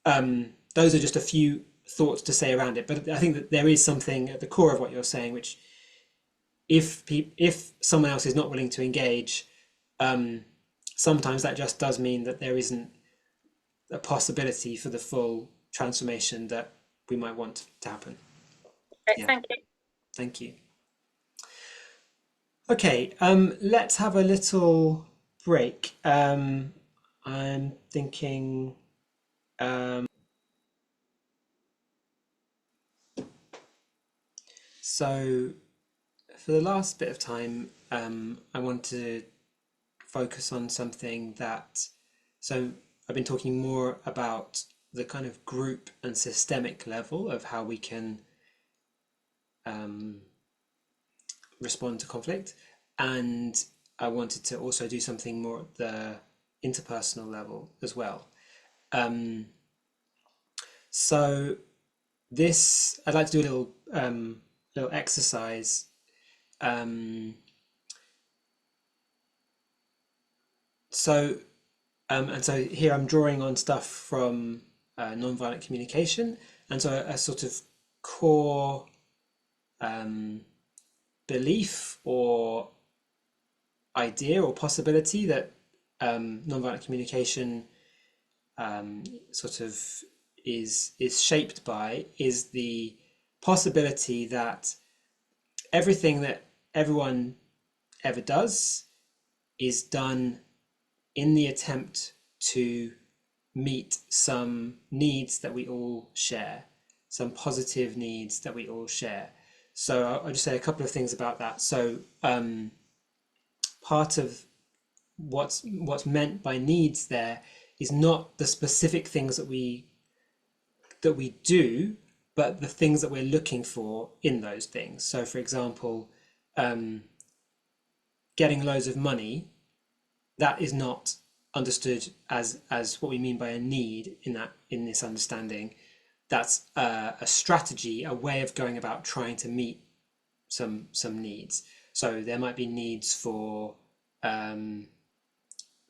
those are just a few thoughts to say around it. But I think that there is something at the core of what you're saying, which if someone else is not willing to engage, sometimes that just does mean that there isn't a possibility for the full transformation that we might want to happen. Okay, Yeah. thank you. Thank you. Okay, let's have a little break. I'm thinking so for the last bit of time, I want to focus on something that, so I've been talking more about the kind of group and systemic level of how we can respond to conflict, and I wanted to also do something more at the interpersonal level as well. So this, I'd like to do a little exercise. And so here I'm drawing on stuff from nonviolent communication, and so a sort of core belief or idea or possibility that nonviolent communication sort of is shaped by is the possibility that everything that everyone ever does is done in the attempt to meet some needs that we all share, some positive needs that we all share. So I'll just say a couple of things about that. So part of what's meant by needs there is not the specific things that we do, but the things that we're looking for in those things. So for example, getting loads of money, that is not understood as what we mean by a need in this understanding. That's a strategy, a way of going about trying to meet some needs. So there might be needs for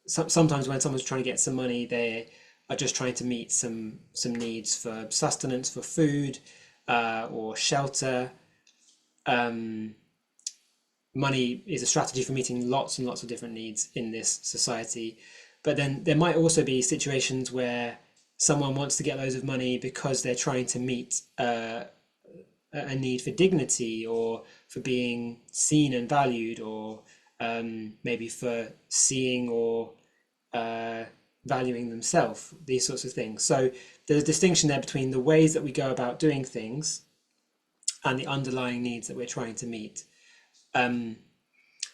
sometimes when someone's trying to get some money, they are just trying to meet some needs for sustenance, for food, or shelter. Money is a strategy for meeting lots and lots of different needs in this society. But then there might also be situations where someone wants to get loads of money because they're trying to meet a need for dignity, or for being seen and valued, or maybe for seeing or valuing themselves, these sorts of things. So there's a distinction there between the ways that we go about doing things and the underlying needs that we're trying to meet. So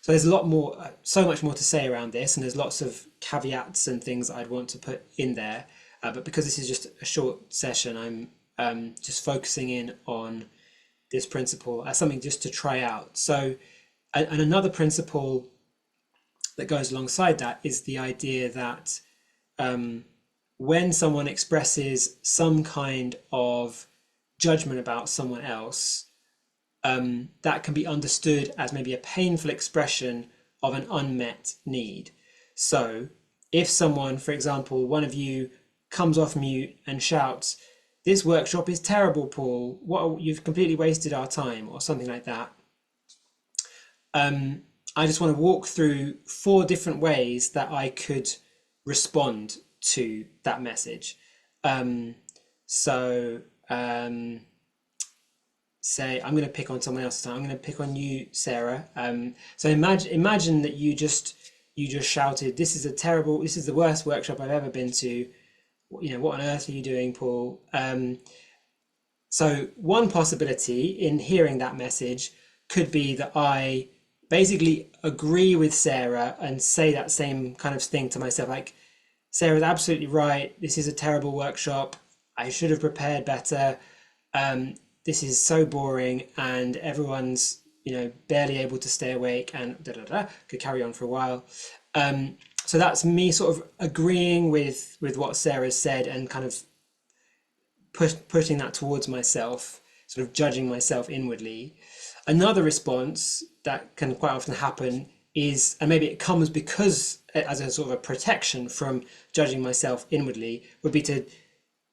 there's a lot more, so much more to say around this, and there's lots of caveats and things that I'd want to put in there. But because this is just a short session, I'm just focusing in on this principle as something just to try out. So, and another principle that goes alongside that is the idea that when someone expresses some kind of judgment about someone else, that can be understood as maybe a painful expression of an unmet need. So if someone, for example, one of you comes off mute and shouts, "This workshop is terrible, Paul. You've completely wasted our time," or something like that. I just want to walk through 4 different ways that I could respond to that message. Say I'm going to pick on someone else. I'm going to pick on you, Sarah. So imagine that you just shouted, "This is the worst workshop I've ever been to. What on earth are you doing, Paul?" So one possibility in hearing that message could be that I basically agree with Sarah and say that same kind of thing to myself, like, "Sarah's absolutely right. This is a terrible workshop. I should have prepared better. This is so boring, and everyone's barely able to stay awake," and could carry on for a while. So that's me sort of agreeing with what Sarah said and kind of putting that towards myself, sort of judging myself inwardly. Another response that can quite often happen is, and maybe it comes because as a sort of a protection from judging myself inwardly, would be to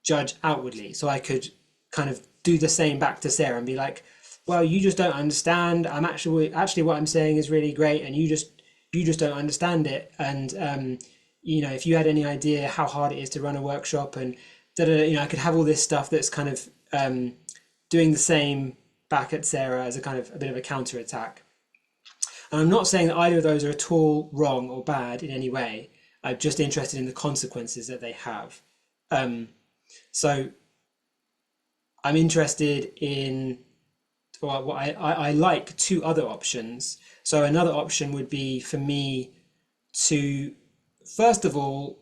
judge outwardly. So I could kind of do the same back to Sarah and be like, "Well, you just don't understand. I'm actually what I'm saying is really great, and you just don't understand it. And if you had any idea how hard it is to run a workshop, and I could have all this stuff that's kind of doing the same back at Sarah as a kind of a bit of a counter attack. And I'm not saying that either of those are at all wrong or bad in any way. I'm just interested in the consequences that they have. So I'm interested in, well, I like 2 other options. So another option would be for me to, first of all,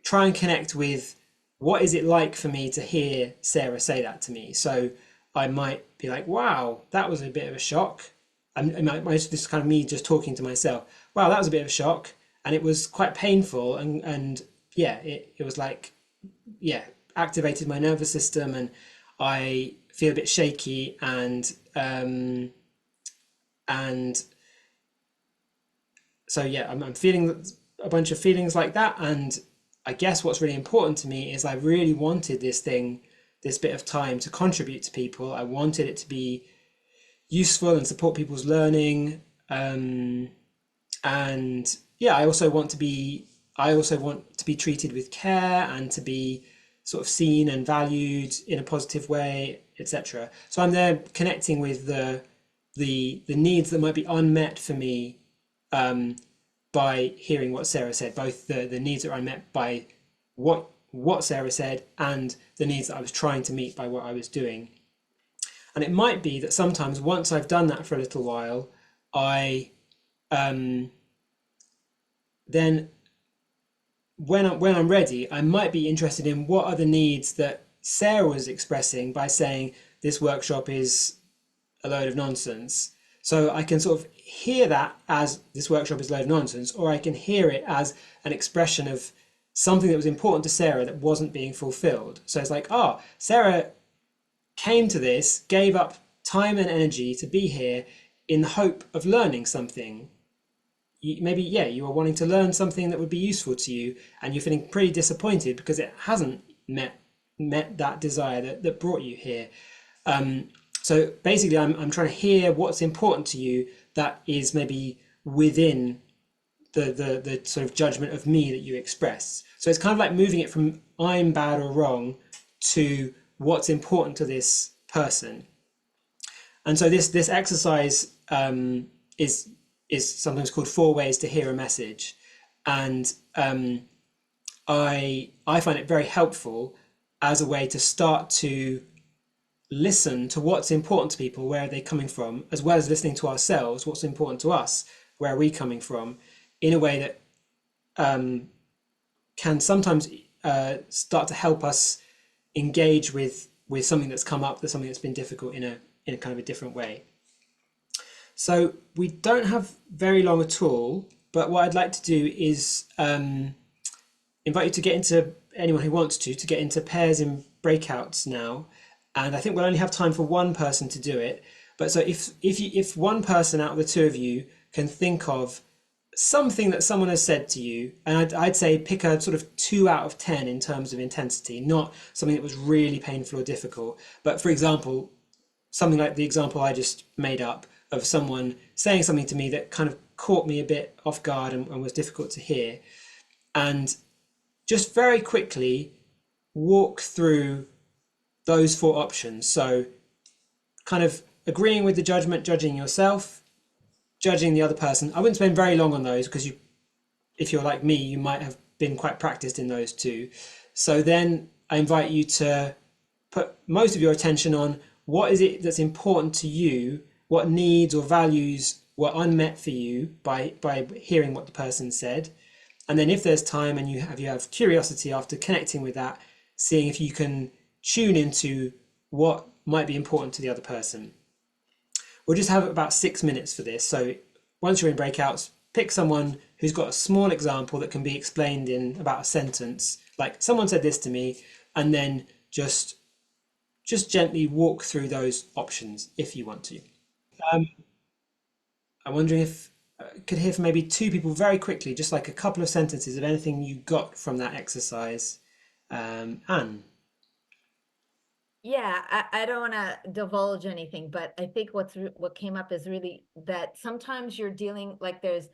try and connect with what is it like for me to hear Sarah say that to me. So I might be like, "Wow, that was a bit of a shock." This is kind of me just talking to myself. "Wow, that was a bit of a shock, and it was quite painful, and yeah, it was like, yeah, activated my nervous system, and I feel a bit shaky, and so yeah, I'm feeling a bunch of feelings like that. And I guess what's really important to me is I really wanted this bit of time to contribute to people. I wanted it to be useful and support people's learning. And yeah, I also want to be treated with care and to be sort of seen and valued in a positive way, etc. So I'm there connecting with the needs that might be unmet for me by hearing what Sarah said, both the needs that are unmet by what Sarah said and the needs that I was trying to meet by what I was doing. And it might be that sometimes once I've done that for a little while, I then when I'm ready, I might be interested in what are the needs that Sarah was expressing by saying this workshop is a load of nonsense. So I can sort of hear that as this workshop is a load of nonsense, or I can hear it as an expression of something that was important to Sarah that wasn't being fulfilled. So it's like, Sarah came to this, gave up time and energy to be here in the hope of learning something. You are wanting to learn something that would be useful to you, and you're feeling pretty disappointed because it hasn't met that desire that brought you here. So basically I'm trying to hear what's important to you that is maybe within the sort of judgment of me that you express. So it's kind of like moving it from I'm bad or wrong to what's important to this person. And so this exercise is sometimes called 4 ways to hear a message. And I find it very helpful as a way to start to listen to what's important to people, where are they coming from, as well as listening to ourselves, what's important to us, where are we coming from, in a way that can sometimes start to help us engage with something that's come up, something that's been difficult in a kind of a different way. So we don't have very long at all, but what I'd like to do is invite you to get into, anyone who wants to get into pairs in breakouts now. And I think we'll only have time for one person to do it. But so if one person out of the 2 of you can think of something that someone has said to you, and I'd say pick a sort of 2 out of 10 in terms of intensity, not something that was really painful or difficult. But for example, something like the example I just made up of someone saying something to me that kind of caught me a bit off guard and was difficult to hear. And just very quickly walk through those 4 options. So kind of agreeing with the judgment, judging yourself, judging the other person. I wouldn't spend very long on those because if you're like me, you might have been quite practiced in those 2. So then I invite you to put most of your attention on what is it that's important to you, what needs or values were unmet for you by hearing what the person said. And then if there's time and you have curiosity after connecting with that, seeing if you can tune into what might be important to the other person. We'll just have about 6 minutes for this. So once you're in breakouts, pick someone who's got a small example that can be explained in about a sentence, like someone said this to me, and then just gently walk through those options if you want to. I'm wondering if I could hear from maybe 2 people very quickly, just like a couple of sentences of anything you got from that exercise. Anne. Yeah, I don't want to divulge anything, but I think what came up is really that sometimes you're dealing, like there's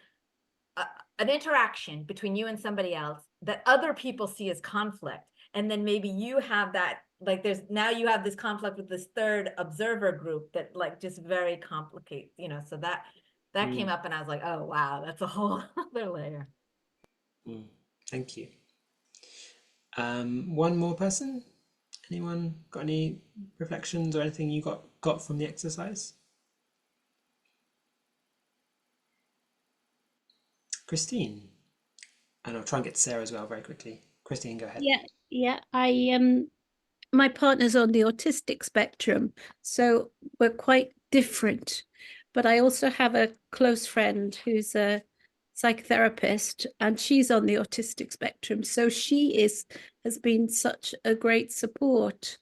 an interaction between you and somebody else that other people see as conflict. And then maybe you have that, like now you have this conflict with this third observer group that like just very complicates, so that came up and I was like, oh, wow, that's a whole other layer. Thank you. One more person? Anyone got any reflections or anything you got from the exercise? Christine. And I'll try and get to Sarah as well very quickly. Christine, go ahead. Yeah. My partner's on the autistic spectrum, so we're quite different. But I also have a close friend who's a psychotherapist, and she's on the autistic spectrum. So she has been such a great support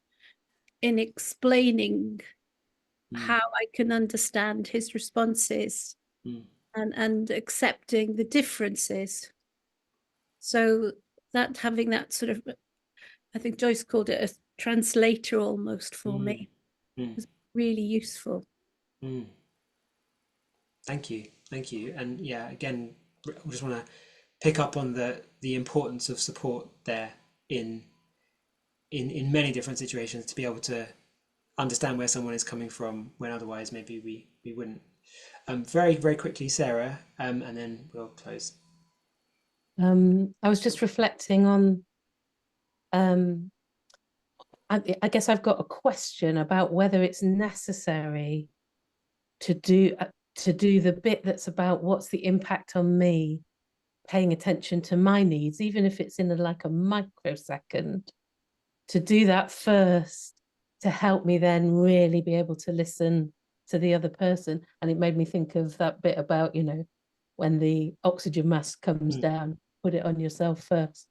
in explaining how I can understand his responses and accepting the differences. So that having that sort of, I think Joyce called it a translator almost for me. It was really useful. Thank you. And yeah, again, I just want to pick up on the importance of support there in many different situations, to be able to understand where someone is coming from when otherwise maybe we wouldn't. Very, very quickly, Sarah, and then we'll close. I was just reflecting on, I guess I've got a question about whether it's necessary to do the bit that's about what's the impact on me, paying attention to my needs, even if it's in like a microsecond, to do that first to help me then really be able to listen to the other person. And it made me think of that bit about, when the oxygen mask comes down, put it on yourself first.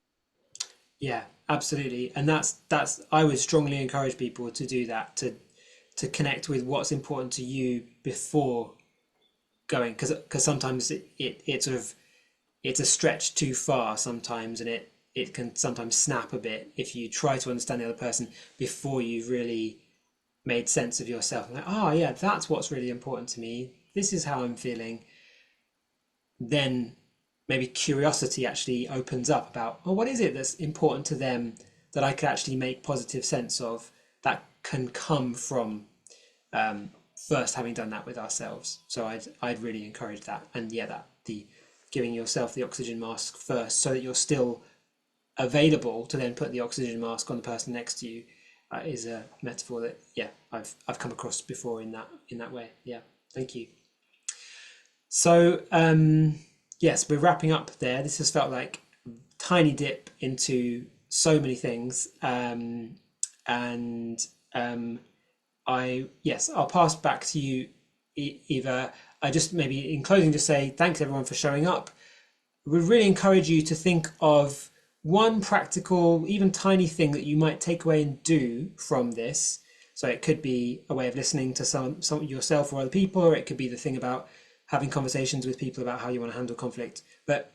Yeah, absolutely. And that's I would strongly encourage people to do that, to connect with what's important to you before going, because sometimes it sort of, it's a stretch too far sometimes, and it can sometimes snap a bit if you try to understand the other person before you've really made sense of yourself. Like, oh yeah, that's what's really important to me, this is how I'm feeling. Then maybe curiosity actually opens up about, oh, what is it that's important to them that I could actually make positive sense of, that can come from first having done that with ourselves. So I'd really encourage that. And yeah, that the giving yourself the oxygen mask first, so that you're still available to then put the oxygen mask on the person next to you, is a metaphor that I've come across before in that way. Yeah, thank you. So yes, we're wrapping up there. This has felt like a tiny dip into so many things, and I'll pass back to you, Eva. I just maybe in closing just say thanks everyone for showing up. We really encourage you to think of one practical, even tiny thing that you might take away and do from this. So it could be a way of listening to some yourself or other people, or it could be the thing about having conversations with people about how you want to handle conflict. But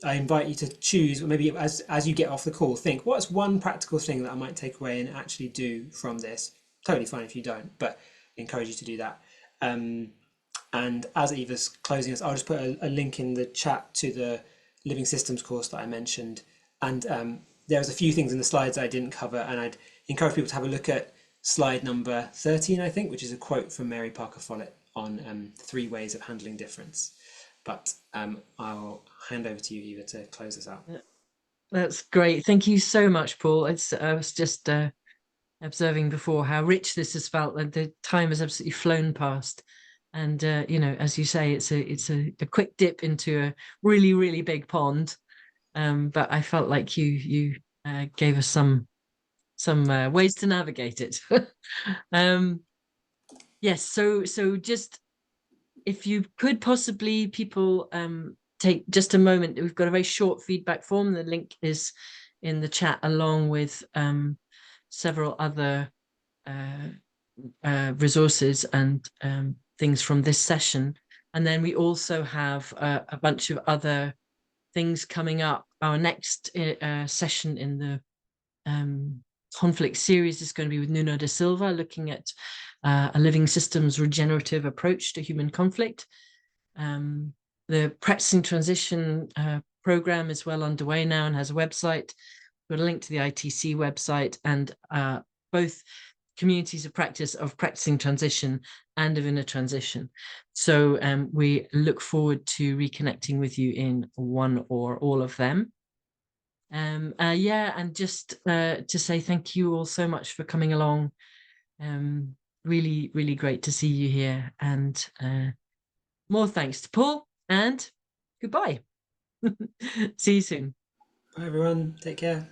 I invite you to choose, maybe as you get off the call, think, what's one practical thing that I might take away and actually do from this? Totally fine if you don't, but I encourage you to do that. And as Eva's closing us, I'll just put a link in the chat to the Living Systems course that I mentioned. And there's a few things in the slides I didn't cover, and I'd encourage people to have a look at slide number 13, I think, which is a quote from Mary Parker Follett on 3 ways of handling difference. But I'll hand over to you, Eva, to close us out. That's great. Thank you so much, Paul. I was just observing before how rich this has felt, and the time has absolutely flown past. And you know, as you say, it's a quick dip into a really, really big pond. But I felt like you gave us some ways to navigate it. Yes, so just if you could possibly, people, take just a moment. We've got a very short feedback form. The link is in the chat, along with several other resources and things from this session. And then we also have a bunch of other things coming up. Our next session in the conflict series is going to be with Nuno da Silva, looking at a living systems regenerative approach to human conflict. The Practicing Transition program is well underway now and has a website. We've got a link to the ITC website, and both communities of practice of practicing transition and of inner transition. So we look forward to reconnecting with you in one or all of them. Yeah, and just to say thank you all so much for coming along. Really, really great to see you here, and more thanks to Paul, and goodbye. See you soon. Bye, everyone. Take care.